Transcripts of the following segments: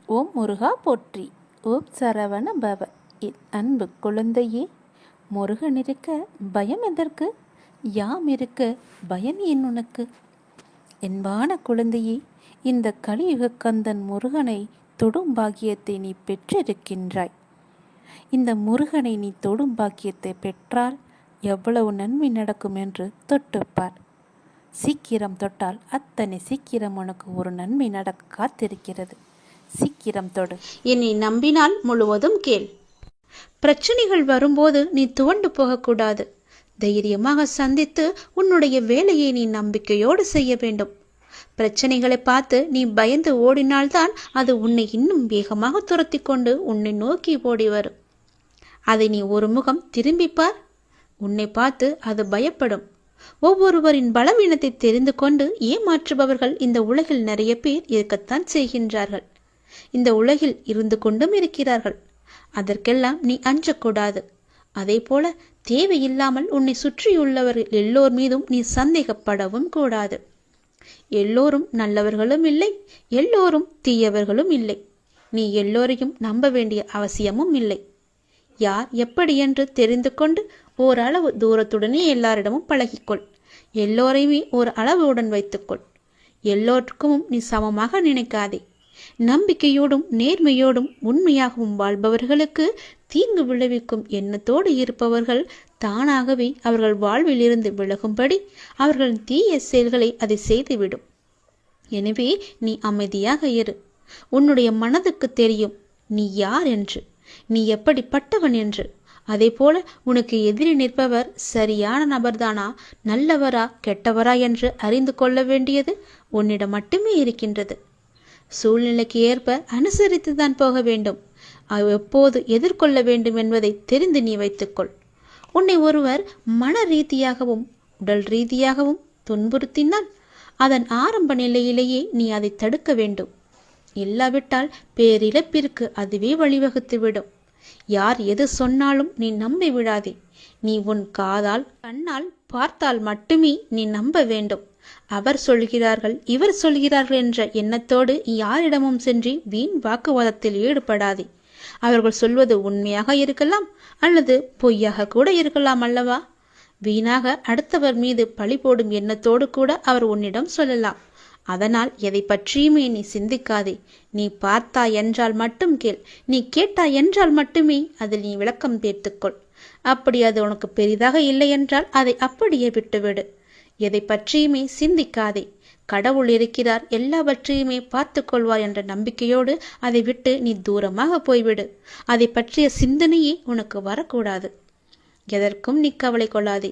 ஓம் முருகா போற்றி. ஓம் சரவண பவ. என் அன்பு குழந்தையே, முருகன் இருக்க பயம் எதற்கு? யாம் இருக்க பயம் ஏன் உனக்கு? என்பான குழந்தையே, இந்த கலியுக கந்தன் முருகனை தொடும் பாக்கியத்தை நீ பெற்றிருக்கின்றாய். இந்த முருகனை நீ தொடும் பாக்கியத்தை பெற்றால் எவ்வளவு நன்மை நடக்கும் என்று தொட்டுப்பார். சீக்கிரம் தொட்டால் அத்தனை சீக்கிரம் உனக்கு ஒரு நன்மை நடக்க காத்திருக்கிறது. சீக்கிரம் தொடு. என்னை நம்பினால் முழுவதும் கேள். பிரச்சனைகள் வரும்போது நீ துவண்டு போகக்கூடாது. தைரியமாக சந்தித்து உன்னுடைய வேலையை நீ நம்பிக்கையோடு செய்ய வேண்டும். பிரச்சனைகளை பார்த்து நீ பயந்து ஓடினால்தான் அது உன்னை இன்னும் வேகமாக துரத்தி கொண்டு உன்னை நோக்கி ஓடி வரும். அதை நீ ஒரு முகம் திரும்பிப்பார். உன்னை பார்த்து அது பயப்படும். ஒவ்வொருவரின் பலவீனத்தை தெரிந்து கொண்டு ஏமாற்றுபவர்கள் இந்த உலகில் நிறைய பேர் இருக்கத்தான் செய்கின்றார்கள். இந்த உலகில் இருந்து கொண்டும் இருக்கிறார்கள். அதற்கெல்லாம் நீ அஞ்சக்கூடாது. அதே போல தேவையில்லாமல் உன்னை சுற்றியுள்ளவர்கள் எல்லோர் மீதும் நீ சந்தேகப்படவும் கூடாது. எல்லோரும் நல்லவர்களும் இல்லை, எல்லோரும் தீயவர்களும் இல்லை. நீ எல்லோரையும் நம்ப வேண்டிய அவசியமும் இல்லை. யார் எப்படி என்று தெரிந்து கொண்டு ஓரளவு தூரத்துடனே எல்லாரிடமும் பழகிக்கொள். எல்லோரையுமே ஒரு அளவுடன் வைத்துக்கொள். எல்லோருக்கும் நீ சமமாக நினைக்காதே. நம்பிக்கையோடும் நேர்மையோடும் உண்மையாகவும் வாழ்பவர்களுக்கு தீங்கு விளைவிக்கும் எண்ணத்தோடு இருப்பவர்கள் தானாகவே அவர்கள் வாழ்வில் இருந்து விலகும்படி அவர்களின் தீய செயல்களை அதை செய்துவிடும். எனவே நீ அமைதியாக இரு. உன்னுடைய மனதுக்கு தெரியும் நீ யார் என்று, நீ எப்படிப்பட்டவன் என்று. அதே போல உனக்கு எதிரி நிற்பவர் சரியான நபர்தானா, நல்லவரா கெட்டவரா என்று அறிந்து கொள்ள வேண்டியது உன்னிடம் மட்டுமே இருக்கின்றது. சூழ்நிலைக்கு ஏற்ப அனுசரித்து தான் போக வேண்டும். எப்போது எதிர்கொள்ள வேண்டும் என்பதை தெரிந்து நீ வைத்துக்கொள். உன்னை ஒருவர் மன ரீதியாகவும் உடல் ரீதியாகவும் துன்புறுத்தினால் அதன் ஆரம்ப நிலையிலேயே நீ அதை தடுக்க வேண்டும். இல்லாவிட்டால் பேரிழப்பிற்கு அதுவே வழிவகுத்துவிடும். யார் எது சொன்னாலும் நீ நம்பி விடாதே. நீ உன் காதால் கண்ணால் பார்த்தால் மட்டுமே நீ நம்ப வேண்டும். அவர் சொல்கிறார்கள், இவர் சொல்கிறார்கள் என்ற எண்ணத்தோடு யாரிடமும் சென்று வீண் வாக்குவாதத்தில் ஈடுபடாதே. அவர்கள் சொல்வது உண்மையாக இருக்கலாம் அல்லது பொய்யாக கூட இருக்கலாம் அல்லவா? வீணாக அடுத்தவர் மீது பழி போடும் எண்ணத்தோடு கூட அவர் உன்னிடம் சொல்லலாம். அதனால் எதை பற்றியுமே நீ சிந்திக்காதே. நீ பார்த்தாய் என்றால் மட்டும் கேள். நீ கேட்டாய் என்றால் மட்டுமே அதில் நீ விளக்கம் தேர்த்துக்கொள். அப்படி அது உனக்கு பெரிதாக இல்லை என்றால் அதை அப்படியே விட்டுவிடு. எதை பற்றியுமே சிந்திக்காதே. கடவுள் இருக்கிறார், எல்லாவற்றையுமே பார்த்து கொள்வார் என்ற நம்பிக்கையோடு அதை விட்டு நீ தூரமாக போய்விடு. அதை பற்றிய சிந்தனையே உனக்கு வரக்கூடாது. எதற்கும் நீ கவலை கொள்ளாதே.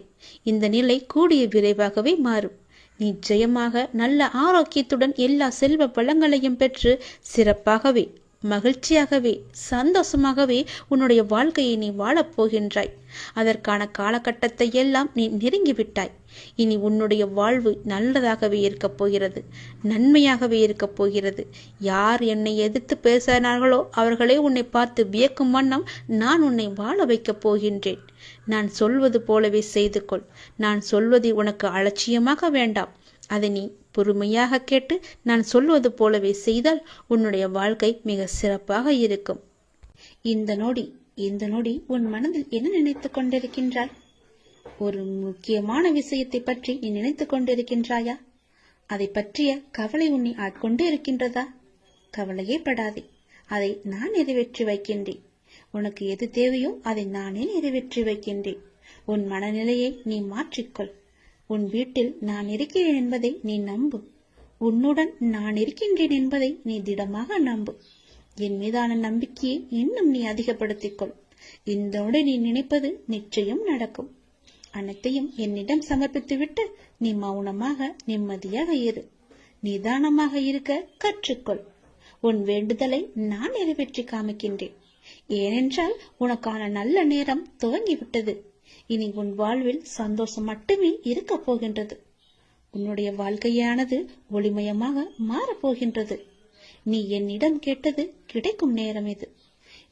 இந்த நிலை கூடிய விரைவாகவே மாறும். நீ ஜெயமாக நல்ல ஆரோக்கியத்துடன் எல்லா செல்வ வளங்களையும் பெற்று சிறப்பாகவே மகிழ்ச்சியாகவே சந்தோஷமாகவே உன்னுடைய வாழ்க்கையை நீ வாழப்போகின்றாய். அதற்கான காலகட்டத்தை எல்லாம் நீ நெருங்கிவிட்டாய். இனி உன்னுடைய வாழ்வு நல்லதாகவே இருக்கப் போகிறது, நன்மையாகவே இருக்கப் போகிறது. யார் என்னை எதிர்த்து பேசினார்களோ அவர்களே உன்னை பார்த்து வியக்கும் வண்ணம் நான் உன்னை வாழ வைக்கப் போகின்றேன். நான் சொல்வது போலவே செய்து கொள். நான் சொல்வதை உனக்கு அலட்சியமாக வேண்டாம். அதை நீ பொறுமையாக கேட்டு நான் சொல்வது போலவே செய்தால் உன்னுடைய வாழ்க்கை மிக சிறப்பாக இருக்கும். இந்த நொடி உன் மனதில் என்ன நினைத்து கொண்டிருக்கின்றாய்? ஒரு முக்கியமான விஷயத்தை பற்றி நீ நினைத்து கொண்டிருக்கின்றாயா? அதை பற்றிய கவலை உன்னை ஆட்கொண்டு இருக்கின்றதா? கவலையே படாதே. அதை நான் நிறைவேற்றி வைக்கின்றேன். உனக்கு எது தேவையோ அதை நானே நிறைவேற்றி வைக்கின்றேன். உன் மனநிலையை நீ மாற்றிக்கொள். உன் வீட்டில் நான் இருக்கிறேன் என்பதை நீ நம்பு. உன்னுடன் நான் இருக்கின்றேன் என்பதை நீ திடமாக நம்பு. என் மீதான நம்பிக்கையை இன்னும் நீ அதிகப்படுத்திக்கொள். இதோடு நீ நினைப்பது நிச்சயம் நடக்கும். அனைத்தையும் என்னிடம் சமர்ப்பித்துவிட்டு நீ மௌனமாக நிம்மதியாக இரு. நிதானமாக இருக்க கற்றுக்கொள். உன் வேண்டுதலை நான் நிறைவேற்றி காமிக்கின்றேன். ஏனென்றால் உனக்கான நல்ல நேரம் துவங்கிவிட்டது. இனி உன் வாழ்வில் சந்தோஷம் மட்டுமே இருக்க போகின்றது. உன்னுடைய வாழ்க்கையானது ஒளிமயமாக மாறப்போகின்றது. நீ என்னிடம் கேட்டது கிடைக்கும் நேரம் இது.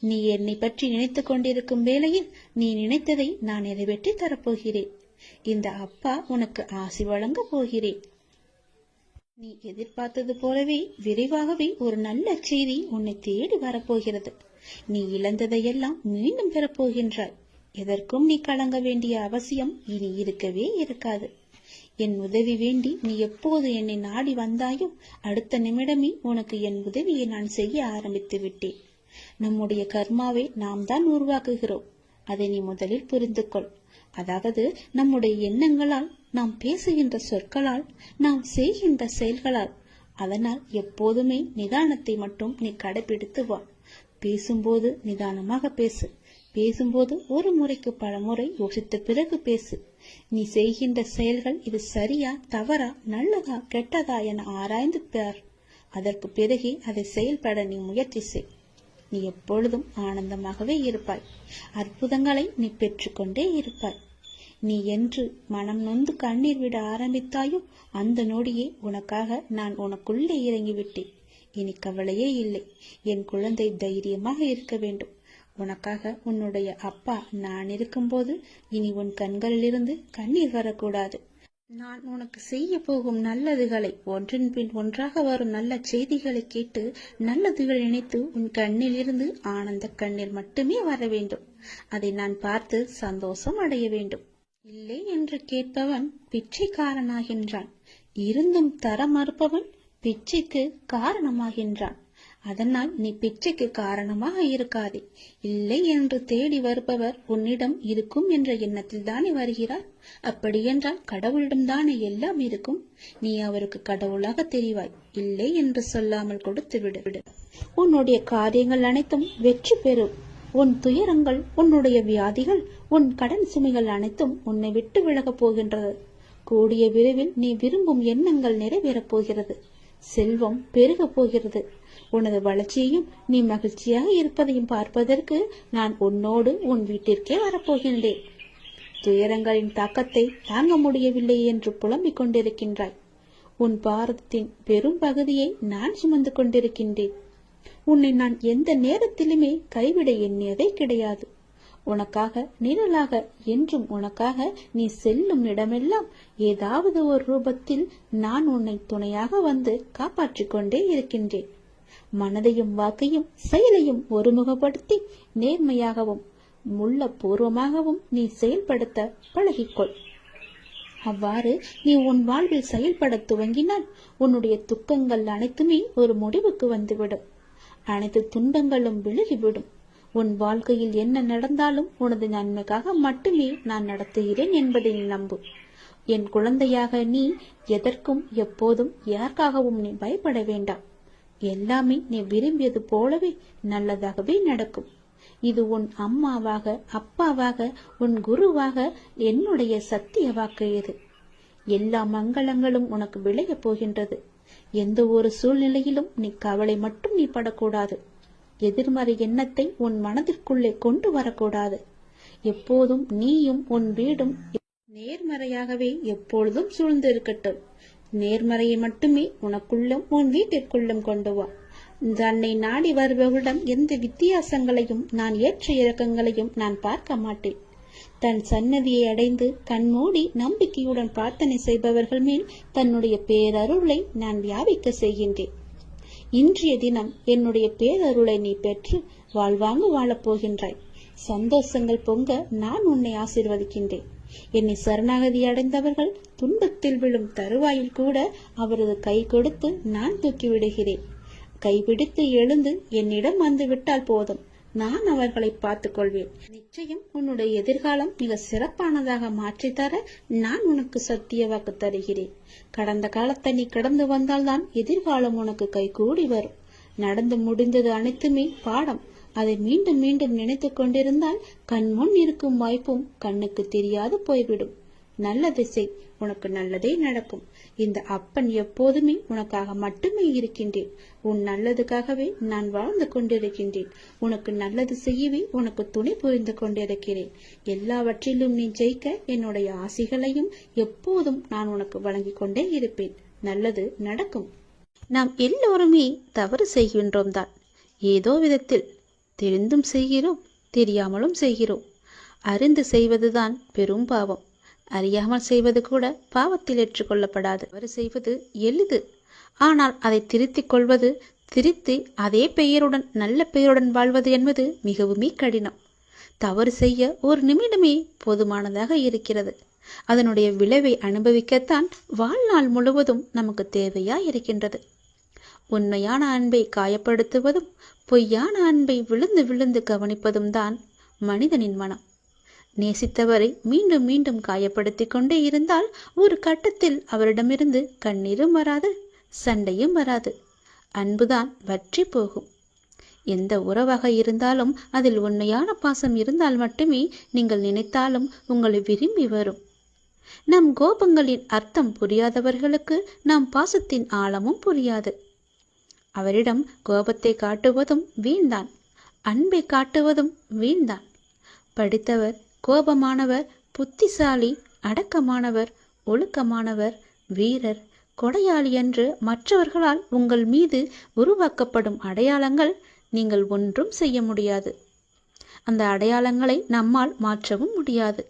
நீ என்னை பற்றி நினைத்து கொண்டிருக்கும் வேளையில் நீ நினைத்ததை நான் நிறைவேற்றி தரப்போகிறேன். இந்த அப்பா உனக்கு ஆசி வழங்க போகிறேன். நீ எதிர்பார்த்தது போலவே விரைவாகவே ஒரு நல்ல செய்தி உன்னை தேடி வரப்போகிறது. நீ இழந்ததையெல்லாம் மீண்டும் பெறப்போகின்றாய். எதற்கும் நீ கலங்க வேண்டிய அவசியம் இனி இருக்கவே இருக்காது. என் உதவி வேண்டி நீ எப்போது என்னை நாடி வந்தாயோ அடுத்த நிமிடமே உனக்கு என் உதவியை நான் செய்ய ஆரம்பித்து விட்டேன். நம்முடைய கர்மாவை நாம் தான் உருவாக்குகிறோம். அதை நீ முதலில் புரிந்து கொள். அதாவது நம்முடைய எண்ணங்களால், நாம் பேசுகின்ற சொற்களால், நாம் செய்கின்ற செயல்களால். அதனால் எப்போதுமே நிதானத்தை மட்டும் நீ கடைபிடித்து வா. பேசும்போது நிதானமாக பேசு. பேசும்போது ஒரு முறைக்கு பல முறை யோசித்த பிறகு பேசு. நீ செய்கின்ற செயல்கள் இது சரியா தவறா நல்லதா கெட்டதா என ஆராய்ந்து பார். அதற்கு பிறகு அதை செயல்பட நீ முயற்சி செய். நீ எப்பொழுதும் ஆனந்தமாகவே இருப்பாய். அற்புதங்களை நீ பெற்றுக்கொண்டே இருப்பாய். நீ என்று மனம் நொந்து கண்ணீர் விட ஆரம்பித்தாயோ அந்த நொடியே உனக்காக நான் உனக்குள்ளே இறங்கிவிட்டேன். இனி கவலையே இல்லை. என் குழந்தை தைரியமாக இருக்க வேண்டும். உனக்காக உன்னுடைய அப்பா நான் இருக்கும்போது இனி உன் கண்களிலிருந்து கண்ணீர் வரக்கூடாது. நான் உனக்கு செய்ய போகும் நல்லதுகளை, ஒன்றின் பின் ஒன்றாக வரும் நல்ல செய்திகளை கேட்டு நல்லதுகள் நினைத்து உன் கண்ணில் இருந்து ஆனந்த கண்ணீர் மட்டுமே வர வேண்டும். அதை நான் பார்த்து சந்தோஷம் அடைய வேண்டும். இல்லை என்று கேட்பவன் பிச்சைக்காரனாகின்றான். இருந்தும் தர மறுப்பவன் பிச்சைக்கு காரணமாகின்றான். அதனால் நீ பிச்சைக்கு காரணமாக இருக்காதே. இல்லை என்று தேடி வருபவர் உன்னிடம் இருக்கும் என்ற எண்ணத்தில் தானே வருகிறார். அப்படியென்றால் கடவுளிடம் தானே எல்லாம் இருக்கும். நீ அவருக்கு கடவுளாக தெரிவாய். இல்லை என்று சொல்லாமல் கொடுத்து விடு. உன்னுடைய காரியங்கள் அனைத்தும் வெற்றி பெறும். உன் துயரங்கள், உன்னுடைய வியாதிகள், உன் கடன் சுமைகள் அனைத்தும் உன்னை விட்டு விலகப் போகின்றது. கூடிய விரைவில் நீ விரும்பும் எண்ணங்கள் நிறைவேறப் போகிறது. செல்வம் பெருகப் போகிறது. உனது வளர்ச்சியையும் நீ மகிழ்ச்சியாக இருப்பதையும் பார்ப்பதற்கு நான் உன்னோடு உன் வீட்டிற்கே வரப்போகின்றேன். துயரங்களின் தாக்கத்தை தாங்க முடியவில்லை என்று புலம்பிக் கொண்டிருக்கின்றாய். உன் பாரதத்தின் பெரும் பகுதியை நான் சுமந்து கொண்டிருக்கின்றேன். உன்னை நான் எந்த நேரத்திலுமே கைவிட எண்ணியதே கிடையாது. உனக்காக நிழலாக, என்றும் உனக்காக நீ செல்லும் இடமெல்லாம் ஏதாவது ஒரு ரூபத்தில் நான் உன்னை துணையாக வந்து காப்பாற்றிக் கொண்டே இருக்கின்றேன். மனதையும் வாக்கையும் செயலையும் ஒருமுகப்படுத்தி நேர்மையாகவும் முள்ளப்பூர்வமாகவும் நீ செயல்படுத்த பழகிக்கொள். அவ்வாறு நீ உன் வாழ்வில் செயல்பட துவங்கினால் உன்னுடைய துக்கங்கள் அனைத்துமே ஒரு முடிவுக்கு வந்துவிடும். அனைத்து துன்பங்களும் விலகிவிடும். உன் வாழ்க்கையில் என்ன நடந்தாலும் உனது நன்மைக்காக மட்டுமே நான் நடத்துகிறேன் என்பதை நீ நம்பு. என் குழந்தையாக நீ எதற்கும் எப்போதும் யாருக்காகவும் நீ பயப்பட வேண்டாம். எல்லாமே நீ விரும்பியது போலவே நல்லதாகவே நடக்கும். இது உன் அம்மாவாக, அப்பாவாக, உன் குருவாக என்னுடைய சத்திய வாக்கு. இது எல்லா மங்களங்களும் உனக்கு விளையப் போகின்றது. எந்த ஒரு சூழ்நிலையிலும் நீ கவலை மட்டும் நீ படக்கூடாது. எதிர்மறை எண்ணத்தை உன் மனதிற்குள்ளே கொண்டு வரக்கூடாது. எப்போதும் நீயும் உன் வீடும் நேர்மறையாகவே எப்பொழுதும் சூழ்ந்து இருக்கட்டும். நேர்மறையை மட்டுமே உனக்குள்ளும் உன் வீட்டிற்குள்ளும் கொண்டு வா. தன்னை நாடி வருபவரிடம் எந்த வித்தியாசங்களையும், நான் ஏற்ற இறக்கங்களையும் நான் பார்க்க மாட்டேன். தன் சன்னதியை அடைந்து கண்மூடி நம்பிக்கையுடன் பிரார்த்தனை செய்பவர்கள் மேல் தன்னுடைய பேரருளை நான் வியாபிக்க செய்கின்றேன். இன்றைய தினம் என்னுடைய பேரருளை நீ பெற்று வாழ்வாங்கு வாழப்போகின்றாய். சந்தோஷங்கள் பொங்க நான் உன்னை ஆசீர்வதிக்கின்றேன். என்னை சரணாகதி அடைந்தவர்கள் துன்பத்தில் விழும் தருவாயில் கூட அவரது கை கொடுத்து நான் தூக்கி விடுகிறேன். கைபிடித்து எழுந்து என்னிடம் வந்து விட்டால் போதும், நான் அவர்களை பார்த்துக் கொள்வேன். நிச்சயம் உன்னுடைய எதிர்காலம் மிக சிறப்பானதாக மாற்றித்தர நான் உனக்கு சத்திய வாக்கு தருகிறேன். கடந்த காலத்தை நீ கடந்து வந்தால்தான் எதிர்காலம் உனக்கு கைகூடி வரும். நடந்து முடிந்தது அனைத்துமே பாடம். அதை மீண்டும் மீண்டும் நினைத்து கொண்டிருந்தால் கண்முன் இருக்கும் வாய்ப்பும் கண்ணுக்கு தெரியாது போய்விடும். நல்லதை செய், உனக்கு நல்லதே நடக்கும். இந்த அப்பன் எப்போதுமே உனக்காக மட்டுமே இருக்கின்றேன். உன் நல்லதுக்காகவே நான் வாழ்ந்து கொண்டிருக்கின்றேன். உனக்கு நல்லது செய்யவே உனக்கு துணை புரிந்து கொண்டிருக்கிறேன். எல்லாவற்றிலும் நீ ஜெயிக்க என்னுடைய ஆசைகளையும் எப்போதும் நான் உனக்கு வழங்கிக் கொண்டே இருப்பேன். நல்லது நடக்கும். நாம் எல்லோருமே தவறு செய்கின்றோம் தான். ஏதோ விதத்தில் தெரிந்தும் செய்கிறோம், தெரியாமலும் செய்கிறோம். அறிந்து செய்வதுதான் பெரும் பாவம். அறியாமல் செய்வது கூட பாவத்தில் ஏற்றுக்கொள்ளப்படாது. தவறு செய்வது எளிது, ஆனால் அதை திருத்திக் கொள்வது, திருத்தி அதே பெயருடன் நல்ல பெயருடன் வாழ்வது என்பது மிகவுமே கடினம். தவறு செய்ய ஒரு நிமிடமே போதுமானதாக இருக்கிறது. அதனுடைய விளைவை அனுபவிக்கத்தான் வாழ்நாள் முழுவதும் நமக்கு தேவையாய் இருக்கின்றது. உண்மையான அன்பை காயப்படுத்துவதும் பொய்யான அன்பை விழுந்து விழுந்து கவனிப்பதும் தான் மனிதனின் மனம். நேசித்தவரை மீண்டும் மீண்டும் காயப்படுத்தி கொண்டே இருந்தால் ஒரு கட்டத்தில் அவரிடமிருந்து கண்ணீரும் வராது, சண்டையும் வராது, அன்புதான் வற்றி போகும். எந்த உறவாக இருந்தாலும் அதில் உண்மையான பாசம் இருந்தால் மட்டுமே நீங்கள் நினைத்தாலும் உங்களை விரும்பி வரும். நம் கோபங்களின் அர்த்தம் புரியாதவர்களுக்கு நம் பாசத்தின் ஆழமும் புரியாது. அவரிடம் கோபத்தை காட்டுவதும் வீண்தான், அன்பை காட்டுவதும் வீண்தான். படித்தவர், கோபமானவர், புத்திசாலி, அடக்கமானவர், ஒழுக்கமானவர், வீரர், கொடையாளி என்று மற்றவர்களால் உங்கள் மீது உருவாக்கப்படும் அடையாளங்கள் நீங்கள் ஒன்றும் செய்ய முடியாது. அந்த அடையாளங்களை நம்மால் மாற்றவும் முடியாது.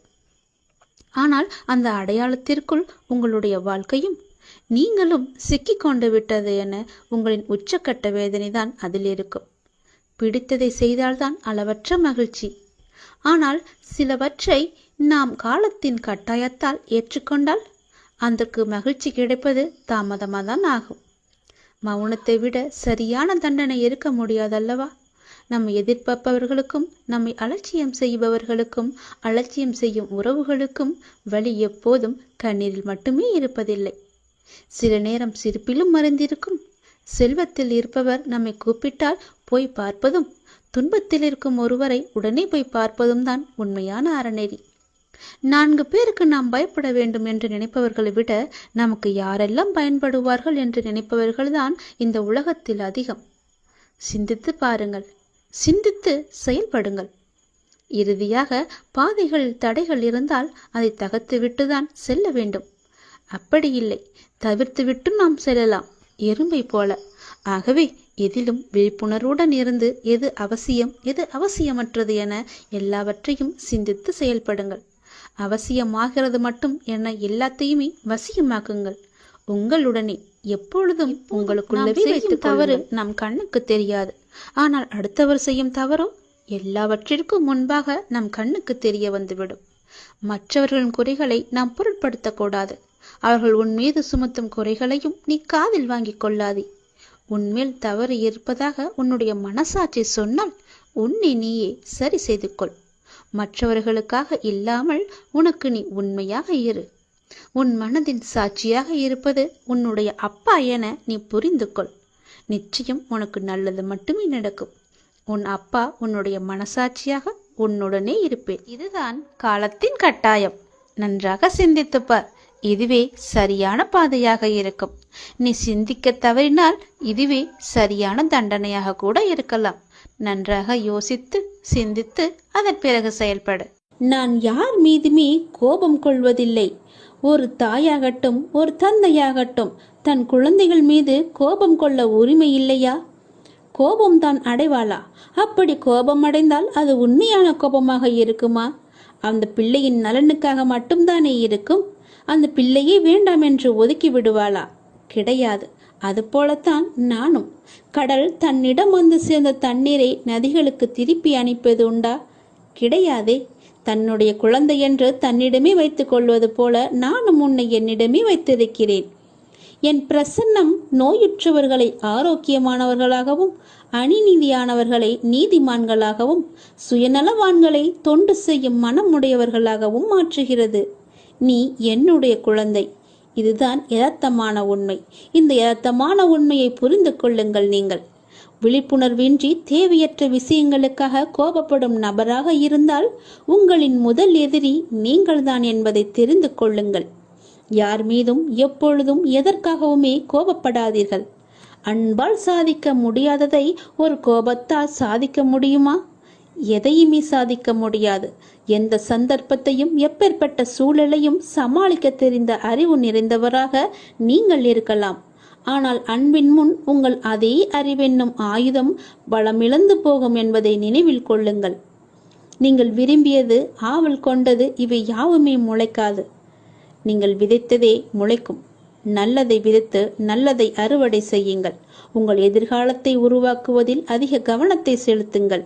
ஆனால் அந்த அடையாளத்திற்குள் உங்களுடைய வாழ்க்கையும் நீங்களும் சிக்கிக்கொண்டு விட்டது என உங்களின் உச்சக்கட்ட வேதனைதான் அதில் இருக்கும். பிடித்ததை செய்தால்தான் அளவற்ற மகிழ்ச்சி. ஆனால் சிலவற்றை நாம் காலத்தின் கட்டாயத்தால் ஏற்றுக்கொண்டால் அதற்கு மகிழ்ச்சி கிடைப்பது தாமதமாக தான் ஆகும். மௌனத்தை விட சரியான தண்டனை இருக்க முடியாதல்லவா? நம்மை எதிர்பார்ப்பவர்களுக்கும் நம்மை அலட்சியம் செய்பவர்களுக்கும் அலட்சியம் செய்யும் உறவுகளுக்கும் வழி எப்போதும் கண்ணீரில் மட்டுமே இருப்பதில்லை. சில நேரம் சிரிப்பிலும் மறைந்திருக்கும். செல்வத்தில் இருப்பவர் நம்மை கூப்பிட்டால் போய் பார்ப்பதும், துன்பத்தில் இருக்கும் ஒருவரை உடனே போய் பார்ப்பதும் தான் உண்மையான அறநெறி. 4 பேருக்கு நாம் பயப்பட வேண்டும் என்று நினைப்பவர்களை விட நமக்கு யாரெல்லாம் பயன்படுவார்கள் என்று நினைப்பவர்கள்தான் இந்த உலகத்தில் அதிகம். சிந்தித்து பாருங்கள், சிந்தித்து செயல்படுங்கள். இறுதியாக பாதைகளில் தடைகள் இருந்தால் அதை தகர்த்துவிட்டுதான் செல்ல வேண்டும். அப்படி இல்லை, தவிர்த்துவிட்டு நாம் செல்லலாம், எறும்பை போல. ஆகவே எதிலும் விழிப்புணர்வுடன் இருந்து எது அவசியம் எது அவசியமற்றது என எல்லாவற்றையும் சிந்தித்து செயல்படுங்கள். அவசியமாகிறது மட்டும் என எல்லாத்தையுமே வசியமாக்குங்கள். உங்களுடனே எப்பொழுதும் உங்களுக்குள்ளவே வைத்துக் தவறு நம் கண்ணுக்கு தெரியாது. ஆனால் அடுத்தவர் செய்யும் தவறோ எல்லாவற்றிற்கும் முன்பாக நம் கண்ணுக்கு தெரிய வந்துவிடும். மற்றவர்களின் குறைகளை நாம் பொருட்படுத்தக்கூடாது. அவர்கள் உன் மீது சுமத்தும் குறைகளையும் நீ காதில் வாங்கிக் கொள்ளாதே. உன்மேல் தவறு இருப்பதாக உன்னுடைய மனசாட்சி சொன்னால் உன்னை நீயே சரி செய்து கொள். மற்றவர்களுக்காக இல்லாமல் உனக்கு நீ உண்மையாக இரு. உன் மனதின் சாட்சியாக இருப்பது உன்னுடைய அப்பா என நீ புரிந்து கொள். நிச்சயம் உனக்கு நல்லது மட்டுமே நடக்கும். உன் அப்பா உன்னுடைய மனசாட்சியாக உன்னுடனே இருப்பேன். இதுதான் காலத்தின் கட்டாயம். நன்றாக சிந்தித்துப்பார். இதுவே சரியான பாதையாக இருக்கும். நீ சிந்திக்க தவறினால் இதுவே சரியான தண்டனையாக கூட இருக்கலாம். நன்றாக யோசித்து சிந்தித்து அதன் பிறகு செயல்படு. நான் யார் மீதுமே கோபம் கொள்வதில்லை. ஒரு தாயாகட்டும் ஒரு தந்தையாகட்டும் தன் குழந்தைகள் மீது கோபம் கொள்ள உரிமை இல்லையா? கோபம் தான் அடைவாளா? அப்படி கோபம் அடைந்தால் அது உண்மையான கோபமாக இருக்குமா? அந்த பிள்ளையின் நலனுக்காக மட்டும்தானே இருக்கும். அந்த பிள்ளையே வேண்டாம் என்று ஒதுக்கி விடுவாளா? கிடையாது. அதுபோலத்தான் நானும். கடல் தன்னிடம் வந்து சேர்ந்த தண்ணீரை நதிகளுக்கு திருப்பி அனுப்பியது உண்டா? கிடையாதே. தன்னுடைய குழந்தை என்று தன்னிடமே வைத்துக் கொள்வது போல நானும் உன்னை என்னிடமே வைத்திருக்கிறேன். என் பிரசன்னம் நோயுற்றவர்களை ஆரோக்கியமானவர்களாகவும் அநீதியானவர்களை நீதிமான்களாகவும் சுயநலவான்களை தொண்டு செய்யும் மனம் உடையவர்களாகவும் மாற்றுகிறது. நீ என்னுடைய குழந்தை. இதுதான் யதார்த்தமான உண்மை. இந்த யதார்த்தமான உண்மையை புரிந்து கொள்ளுங்கள். நீங்கள் விழிப்புணர்வின்றி தேவையற்ற விஷயங்களுக்காக கோபப்படும் நபராக இருந்தால் உங்களின் முதல் எதிரி நீங்கள்தான் என்பதை தெரிந்து கொள்ளுங்கள். யார் மீதும் எப்பொழுதும் எதற்காகவுமே கோபப்படாதீர்கள். அன்பால் சாதிக்க முடியாததை ஒரு கோபத்தால் சாதிக்க முடியுமா? எதையுமே சாதிக்க முடியாது. எந்த சந்தர்ப்பத்தையும் எப்பேற்பட்ட சூழலையும் சமாளிக்க தெரிந்த அறிவு நிறைந்தவராக நீங்கள் இருக்கலாம். ஆனால் அன்பின் முன் உங்கள் அதே அறிவென்னும் ஆயுதம் பலமிழந்து போகும் என்பதை நினைவில் கொள்ளுங்கள். நீங்கள் விரும்பியது, ஆவல் கொண்டது இவை யாவுமே முளைக்காது. நீங்கள் விதைத்ததே முளைக்கும். நல்லதை விதைத்து நல்லதை அறுவடை செய்யுங்கள். உங்கள் எதிர்காலத்தை உருவாக்குவதில் அதிக கவனத்தை செலுத்துங்கள்.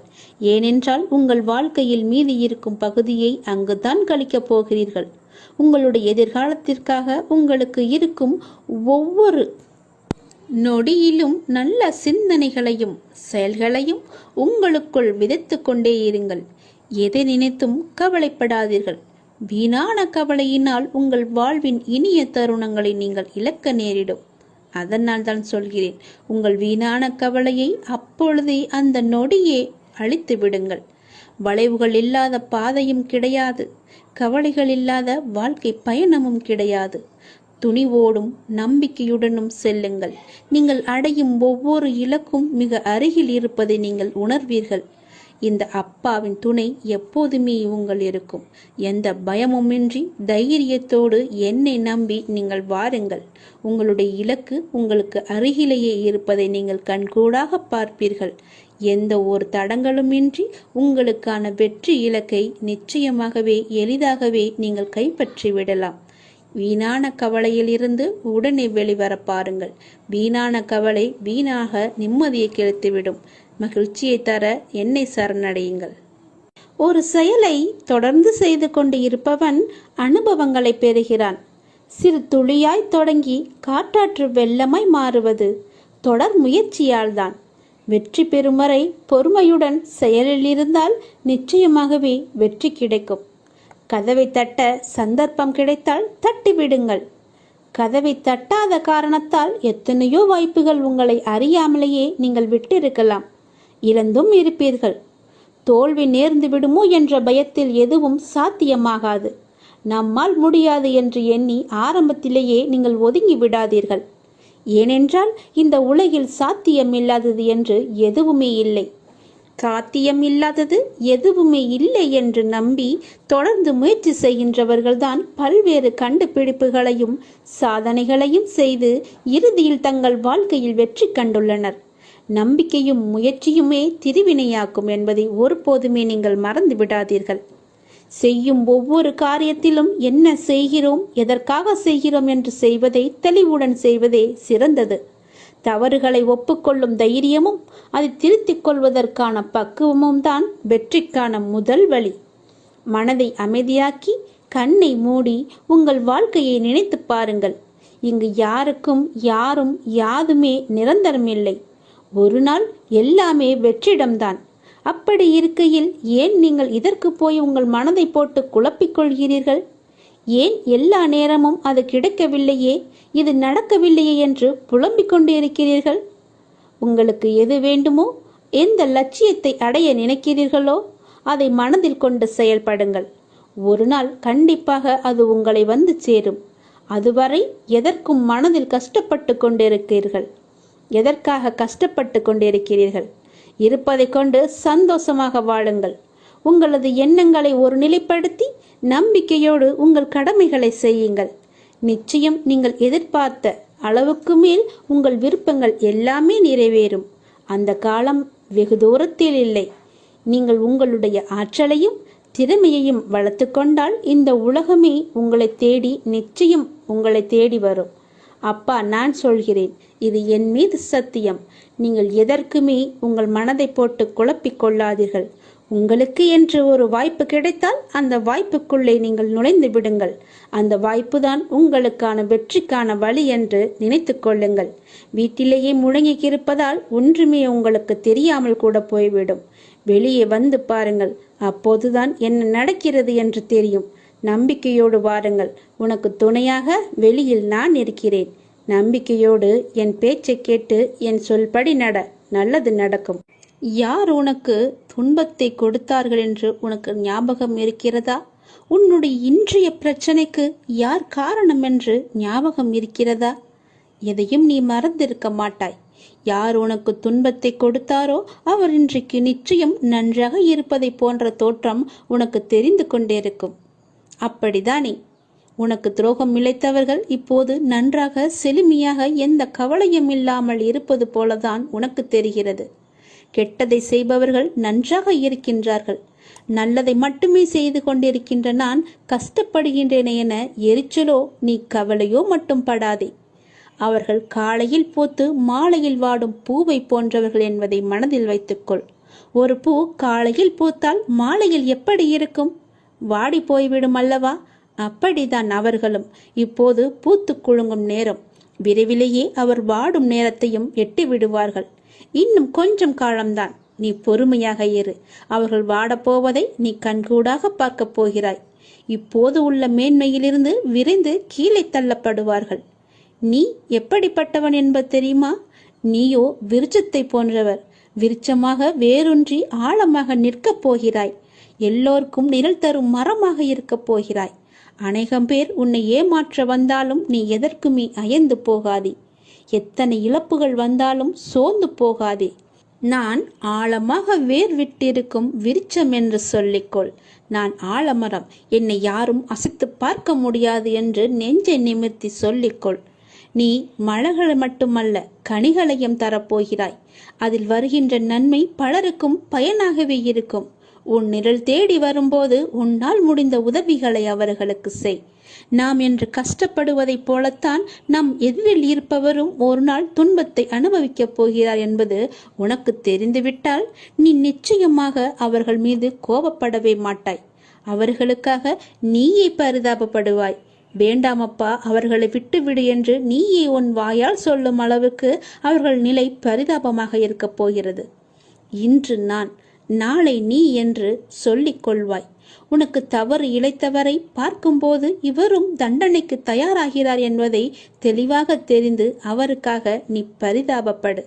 ஏனென்றால் உங்கள் வாழ்க்கையில் மீதி இருக்கும் பகுதியை அங்குதான் கழிக்கப் போகிறீர்கள். உங்களுடைய எதிர்காலத்திற்காக உங்களுக்கு இருக்கும் ஒவ்வொரு நொடியிலும் நல்ல சிந்தனைகளையும் செயல்களையும் உங்களுக்குள் விதைத்து கொண்டே இருங்கள். எதை நினைத்தும் கவலைப்படாதீர்கள். வீணான கவலையினால் உங்கள் வாழ்வின் இனிய தருணங்களை நீங்கள் இழக்க நேரிடும். அதனால் தான் சொல்கிறேன், உங்கள் வீணான கவலையை அப்பொழுதே அந்த நொடியே அழித்து விடுங்கள். வளைவுகள் இல்லாத பாதையும் கிடையாது, கவலைகள் இல்லாத வாழ்க்கை பயணமும் கிடையாது. துணிவோடும் நம்பிக்கையுடனும் செல்லுங்கள். நீங்கள் அடையும் ஒவ்வொரு இலக்கும் மிக அருகில் இருப்பதை நீங்கள் உணர்வீர்கள். இந்த அப்பாவின் துணை எப்போதுமே உங்கள் இருக்கும். எந்த பயமுமின்றி தைரியத்தோடு என்னை நம்பி நீங்கள் வாருங்கள். உங்களுடைய இலக்கு உங்களுக்கு அருகிலேயே இருப்பதை நீங்கள் கண்கூடாக பார்ப்பீர்கள். எந்த ஒரு தடங்களுமின்றி உங்களுக்கான வெற்றி இலக்கை நிச்சயமாகவே எளிதாகவே நீங்கள் கைப்பற்றி விடலாம். வீணான கவலையில் இருந்து உடனே வெளிவர பாருங்கள். வீணான கவலை வீணாக நிம்மதியை கெடுத்துவிடும். மகிழ்ச்சியை தர என்னை சரணடையுங்கள். ஒரு செயலை தொடர்ந்து செய்து கொண்டு இருப்பவன் அனுபவங்களை பெறுகிறான். சிறு துளியாய் தொடங்கி காற்றாற்று வெள்ளமாய் மாறுவது தொடர் முயற்சியால்தான். வெற்றி பெறும் வரை பொறுமையுடன் செயலில் இருந்தால் நிச்சயமாகவே வெற்றி கிடைக்கும். கதவை தட்ட சந்தர்ப்பம் கிடைத்தால் தட்டிவிடுங்கள். கதவை தட்டாத காரணத்தால் எத்தனையோ வாய்ப்புகள் உங்களை அறியாமலேயே நீங்கள் விட்டிருக்கலாம். இழந்தும் இருப்பீர்கள். தோல்வி நேர்ந்து விடுமோ என்ற பயத்தில் எதுவும் சாத்தியமாகாது. நம்மால் முடியாது என்று எண்ணி ஆரம்பத்திலேயே நீங்கள் ஒதுங்கி விடாதீர்கள். ஏனென்றால் இந்த உலகில் சாத்தியமில்லாதது என்று எதுவுமே இல்லை. சாத்தியம் இல்லாதது எதுவுமே இல்லை என்று நம்பி தொடர்ந்து முயற்சி செய்கின்றவர்கள்தான் பல்வேறு கண்டுபிடிப்புகளையும் சாதனைகளையும் செய்து இறுதியில் தங்கள் வாழ்க்கையில் வெற்றி கண்டுள்ளனர். நம்பிக்கையும் முயற்சியுமே திருவினையாக்கும் என்பதை ஒருபோதுமே நீங்கள் மறந்து விடாதீர்கள். செய்யும் ஒவ்வொரு காரியத்திலும் என்ன செய்கிறோம், எதற்காக செய்கிறோம் என்று செய்வதை தெளிவுடன் செய்வதே சிறந்தது. தவறுகளை ஒப்புக்கொள்ளும் தைரியமும் அதை திருத்திக் கொள்வதற்கான பக்குவமும் தான் வெற்றிக்கான முதல் வழி. மனதை அமைதியாக்கி கண்ணை மூடி உங்கள் வாழ்க்கையை நினைத்து பாருங்கள். இங்கு யாருக்கும் யாரும் யாதுமே நிரந்தரமில்லை. ஒரு நாள் எல்லாமே வெற்றிடம்தான். அப்படி இருக்கையில் ஏன் நீங்கள் இதற்கு போய் உங்கள் மனதை போட்டு குழப்பிக் கொள்கிறீர்கள்? ஏன் எல்லா நேரமும் அது கிடைக்கவில்லையே, இது நடக்கவில்லையே என்று புலம்பிக் கொண்டு இருக்கிறீர்கள்? உங்களுக்கு எது வேண்டுமோ, எந்த லட்சியத்தை அடைய நினைக்கிறீர்களோ அதை மனதில் கொண்டு செயல்படுங்கள். ஒரு நாள் கண்டிப்பாக அது உங்களை வந்து சேரும். அதுவரை எதற்கும் மனதில் கஷ்டப்பட்டு கொண்டிருக்கிறீர்கள். எதற்காக கஷ்டப்பட்டு கொண்டிருக்கிறீர்கள்? இருப்பதை கொண்டு சந்தோஷமாக வாழுங்கள். உங்களது எண்ணங்களை ஒரு நிலைப்படுத்தி நம்பிக்கையோடு உங்கள் கடமைகளை செய்யுங்கள். நிச்சயம் நீங்கள் எதிர்பார்த்த அளவுக்கு மேல் உங்கள் விருப்பங்கள் எல்லாமே நிறைவேறும். அந்த காலம் வெகு தூரத்தில் இல்லை. நீங்கள் உங்களுடைய ஆற்றலையும் திறமையையும் வளர்த்து கொண்டால் இந்த உலகமே உங்களை தேடி நிச்சயம் உங்களை தேடி வரும். அப்பா, நான் சொல்கிறேன், இது என் மீது சத்தியம். நீங்கள் எதற்குமே உங்கள் மனதை போட்டு குழப்பிக் கொள்ளாதீர்கள். உங்களுக்கு என்று ஒரு வாய்ப்பு கிடைத்தால் அந்த வாய்ப்புக்குள்ளே நீங்கள் நுழைந்து விடுங்கள். அந்த வாய்ப்பு தான் உங்களுக்கான வெற்றிக்கான வழி என்று நினைத்து கொள்ளுங்கள். வீட்டிலேயே முடங்கி இருப்பதால் ஒன்றுமே உங்களுக்கு தெரியாமல் கூட போய்விடும். வெளியே வந்து பாருங்கள். அப்போதுதான் என்ன நடக்கிறது என்று தெரியும். நம்பிக்கையோடு வாருங்கள். உனக்கு துணையாக வெளியில் நான் இருக்கிறேன். நம்பிக்கையோடு என் பேச்சை கேட்டு என் சொல்படி நட. நல்லது நடக்கும். யார் உனக்கு துன்பத்தை கொடுத்தார்கள் என்று உனக்கு ஞாபகம் இருக்கிறதா? உன்னுடைய இன்றைய பிரச்சனைக்கு யார் காரணம் என்று ஞாபகம் இருக்கிறதா? எதையும் நீ மறந்திருக்க மாட்டாய். யார் உனக்கு துன்பத்தை கொடுத்தாரோ அவர் இன்றைக்கு நிச்சயம் நன்றாக இருப்பதை போன்ற தோற்றம் உனக்கு தெரிந்து கொண்டிருக்கும். அப்படிதானே? உனக்கு துரோகம் இழைத்தவர்கள் இப்போது நன்றாக செழுமையாக எந்த கவலையும் இல்லாமல் இருப்பது போலதான் உனக்கு தெரிகிறது. கெட்டதை செய்பவர்கள் நன்றாக இருக்கின்றார்கள். நல்லதை மட்டுமே செய்து கொண்டிருக்கின்ற நான் கஷ்டப்படுகின்றேனே என எரிச்சலோ நீ கவலையோ மட்டும் படாதே. அவர்கள் காலையில் பூத்து மாலையில் வாடும் பூவை போன்றவர்கள் என்பதை மனதில் வைத்துக்கொள். ஒரு பூ காலையில் பூத்தால் மாலையில் எப்படி இருக்கும்? வாடி போய்விடும் அல்லவா? அப்படிதான் அவர்களும். இப்போது பூத்து குலுங்கும் நேரம். விரைவிலேயே அவர் வாடும் நேரத்தையும் எட்டி விடுவார்கள். இன்னும் கொஞ்சம் காலம்தான். நீ பொறுமையாக இரு. அவர்கள் வாடப்போவதை நீ கண்கூடாக பார்க்கப் போகிறாய். இப்போது உள்ள மேன்மையிலிருந்து விரைந்து கீழே தள்ளப்படுவார்கள். நீ எப்படிப்பட்டவன் என்பது தெரியுமா? நீயோ விருட்சத்தை போன்றவர். விருட்சமாக வேரூன்றி ஆழமாக நிற்கப் போகிறாய். எல்லோருக்கும் நிழல் தரும் மரமாக இருக்கப் போகிறாய். அநேகம் பேர் உன்னை ஏமாற்ற வந்தாலும் நீ எதற்குமே அயர்ந்து போகாதே. எத்தனை இழப்புகள் வந்தாலும் சோர்ந்து போகாதே. நான் ஆழமாக வேர் விட்டிருக்கும் விருட்சம் என்று சொல்லிக்கொள். நான் ஆலமரம், என்னை யாரும் அசைத்து பார்க்க முடியாது என்று நெஞ்சை நிமிர்த்தி சொல்லிக்கொள். நீ மலர்களை மட்டுமல்ல, கனிகளையும் தரப்போகிறாய். அதில் வருகின்ற நன்மை பலருக்கும் பயனாகவே இருக்கும். உன் நிழல் தேடி வரும்போது உன்னால் முடிந்த உதவிகளை அவர்களுக்கு செய். நாம் என்று கஷ்டப்படுவதைப் போலத்தான் நம் எதிரில் இருப்பவரும் ஒரு நாள் துன்பத்தை அனுபவிக்கப் போகிறார் என்பது உனக்கு தெரிந்துவிட்டால் நீ நிச்சயமாக அவர்கள் மீது கோபப்படவே மாட்டாய். அவர்களுக்காக நீயே பரிதாபப்படுவாய். வேண்டாமப்பா, அவர்களை விட்டுவிடு என்று நீயே உன் வாயால் சொல்லும் அளவுக்கு அவர்கள் நிலை பரிதாபமாக இருக்கப் போகிறது. இன்று நான், நாளை நீ என்று சொல்லிக் கொள்வாய். உனக்கு தவறு இழைத்தவரை பார்க்கும்போது இவரும் தண்டனைக்கு தயாராகிறார் என்பதை தெளிவாக தெரிந்து அவருக்காக நீ பரிதாபப்படு.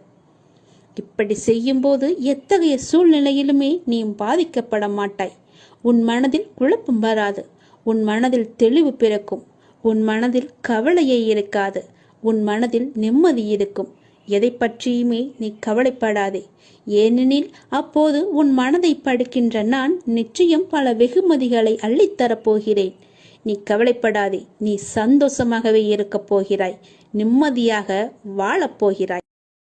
இப்படி செய்யும்போது எத்தகைய சூழ்நிலையிலுமே நீ பாதிக்கப்பட மாட்டாய். உன் மனதில் குழப்பம் வராது. உன் மனதில் தெளிவு பிறக்கும். உன் மனதில் கவலையே இருக்காது. உன் மனதில் நிம்மதி இருக்கும். எதை பற்றியுமே நீ கவலைப்படாதே. ஏனெனில் அப்போது உன் மனதை படிக்கின்ற நான் நிச்சயம் பல வெகுமதிகளை அள்ளித்தரப்போகிறேன். நீ கவலைப்படாதே. நீ சந்தோஷமாகவே இருக்கப் போகிறாய். நிம்மதியாக வாழப்போகிறாய்.